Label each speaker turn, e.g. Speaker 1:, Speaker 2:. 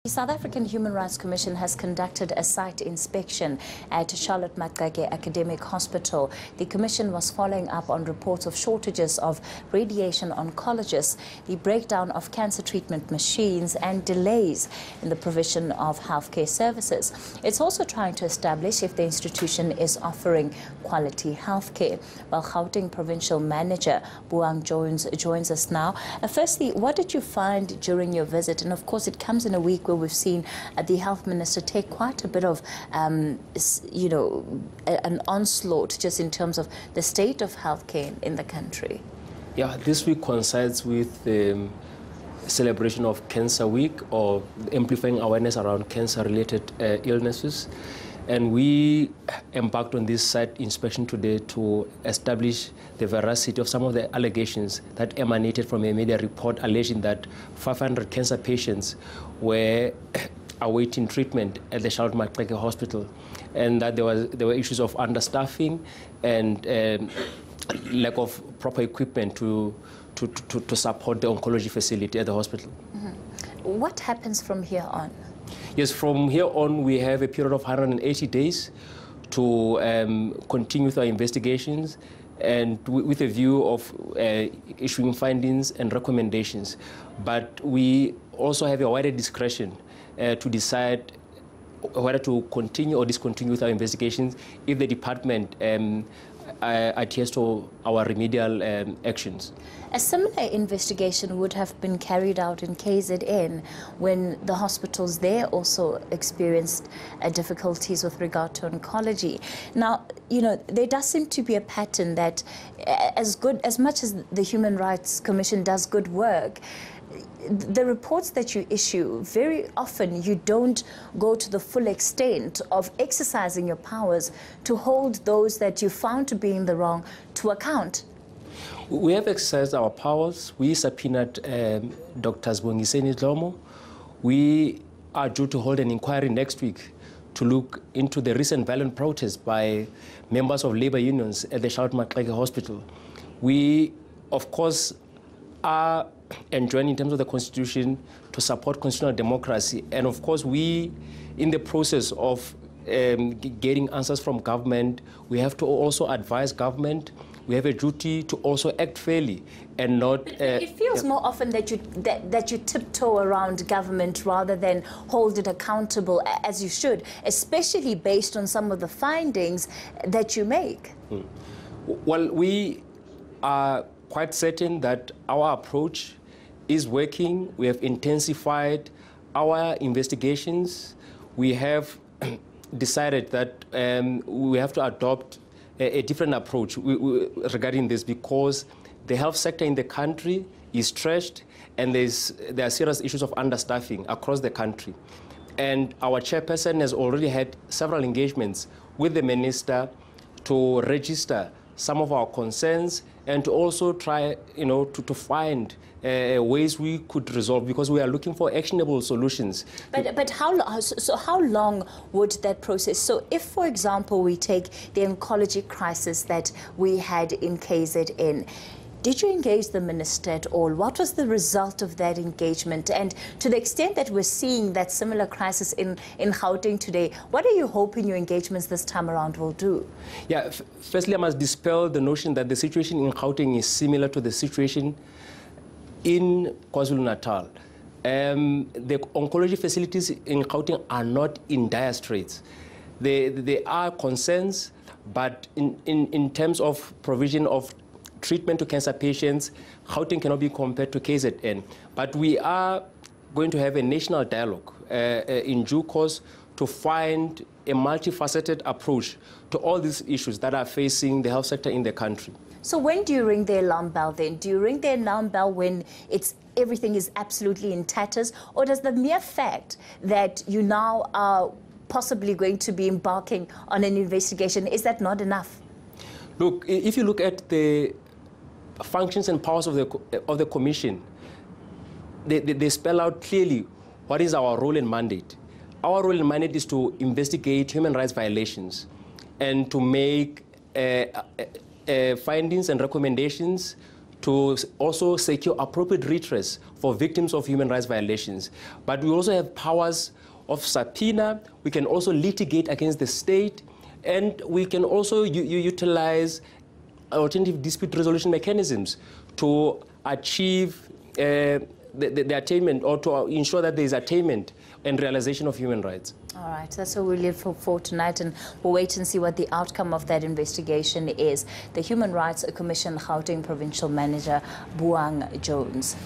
Speaker 1: The South African Human Rights Commission has conducted a site inspection at Charlotte Maxeke Academic Hospital. The commission was following up on reports of shortages of radiation oncologists, the breakdown of cancer treatment machines and delays in the provision of healthcare services. It's also trying to establish if the institution is offering quality healthcare. Well, Gauteng Provincial Manager Buang Jones joins us now. Firstly, what did you find during your visit? And of course, it comes in a week where we've seen the health minister take quite a bit of, an onslaught just in terms of the state of healthcare in the country.
Speaker 2: Yeah, this week coincides with the celebration of Cancer Week, or amplifying awareness around cancer-related illnesses. And we embarked on this site inspection today to establish the veracity of some of the allegations that emanated from a media report alleging that 500 cancer patients were awaiting treatment at the Charlotte Maxeke Hospital, and that there were issues of understaffing and lack of proper equipment to support the oncology facility at the hospital.
Speaker 1: Mm-hmm. What happens from here on?
Speaker 2: Yes, from here on, we have a period of 180 days to continue with our investigations and with a view of issuing findings and recommendations. But we also have a wider discretion to decide whether to continue or discontinue with our investigations if the department adheres to our remedial actions.
Speaker 1: A similar investigation would have been carried out in KZN when the hospitals there also experienced difficulties with regard to oncology. Now, there does seem to be a pattern that as much as the Human Rights Commission does good work, the reports that you issue, very often you don't go to the full extent of exercising your powers to hold those that you found to be in the wrong to account.
Speaker 2: We have exercised our powers. We subpoenaed Dr. Lomo. We are due to hold an inquiry next week to look into the recent violent protests by members of labor unions at the Charlotte Maxeke Hospital. We, of course, are enjoined in terms of the Constitution to support constitutional democracy. And of course, we, in the process of getting answers from government, we have to also advise government. We have a duty to also act fairly and not...
Speaker 1: it feels more often that you tiptoe around government rather than hold it accountable as you should, especially based on some of the findings that you make.
Speaker 2: Well, we are quite certain that our approach is working. We have intensified our investigations. We have decided that we have to adopt a different approach regarding this, because the health sector in the country is stretched and there are serious issues of understaffing across the country. And our chairperson has already had several engagements with the minister to register some of our concerns and to also try, to find ways we could resolve, because we are looking for actionable solutions.
Speaker 1: But how long would that process? So if, for example, we take the oncology crisis that we had in KZN, did you engage the minister at all? What was the result of that engagement? And to the extent that we're seeing that similar crisis in Gauteng today, what are you hoping your engagements this time around will do? Yeah,
Speaker 2: firstly, I must dispel the notion that the situation in Gauteng is similar to the situation in KwaZulu-Natal. The oncology facilities in Gauteng are not in dire straits. There are concerns, but in terms of provision of treatment to cancer patients, Gauteng cannot be compared to KZN. But we are going to have a national dialogue in due course to find a multifaceted approach to all these issues that are facing the health sector in the country.
Speaker 1: So when do you ring the alarm bell then? Do you ring the alarm bell when everything is absolutely in tatters? Or does the mere fact that you now are possibly going to be embarking on an investigation, is that not enough?
Speaker 2: Look, if you look at the functions and powers of the commission, they spell out clearly what is our role and mandate. Our role and mandate is to investigate human rights violations and to make findings and recommendations to also secure appropriate redress for victims of human rights violations. But we also have powers of subpoena. We can also litigate against the state, and we can also utilize alternative dispute resolution mechanisms to achieve the attainment, or to ensure that there is attainment and realization of human rights.
Speaker 1: All right, that's what we live for tonight, and we'll wait and see what the outcome of that investigation is. The Human Rights Commission Gauteng Provincial Manager, Buang Jones.